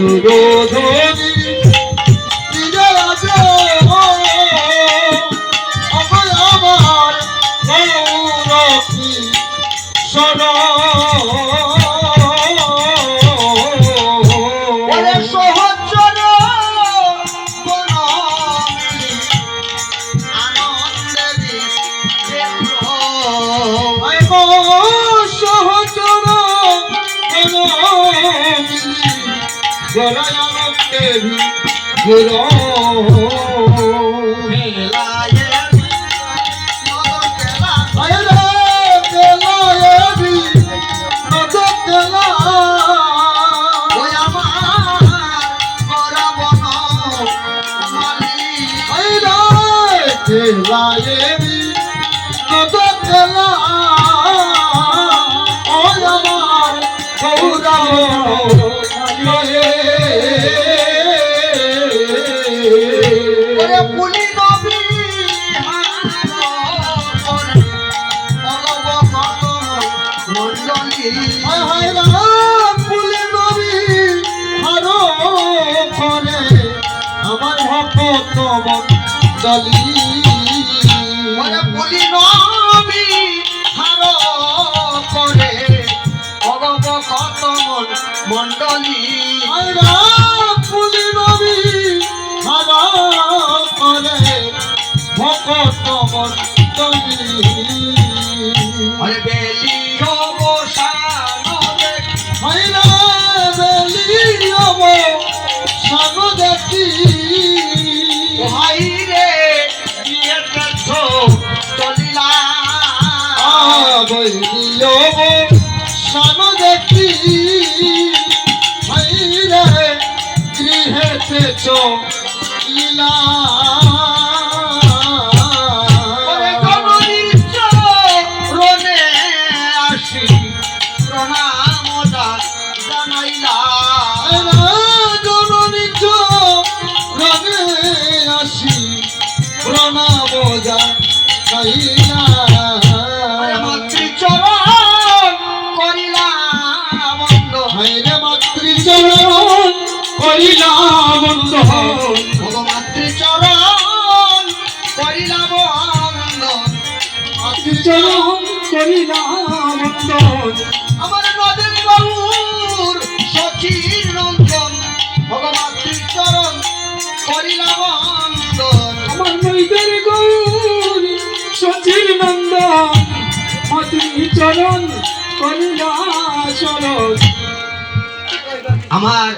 সুরধনী দিলে আছে অভয় আমার গৌরী সর দেবী গুরু আমার ভক্ত মন্ডলী বলি নবী হার করে অবভক্ত মন্ডলী বলি নবী হার করে ভক্ত মন্ডলী বেলি সান দেখি গৃহেতে চলিলা রনে আসি প্রণাম জানাইলা জননী রনে আসি প্রণাম জানাইলা মাতৃচরণ করিলা বন্ধ মাতৃচরণ করিলা বন্ধ মাতৃচরণ করিলা বন্ধ আমার নদের বাবুর সখীর নন্দন ভগমাতৃচরণ করিলা বন্ধ আমার নইদের গৌর সখীর নন্দন মাতৃচরণ করিলা চরণ আমার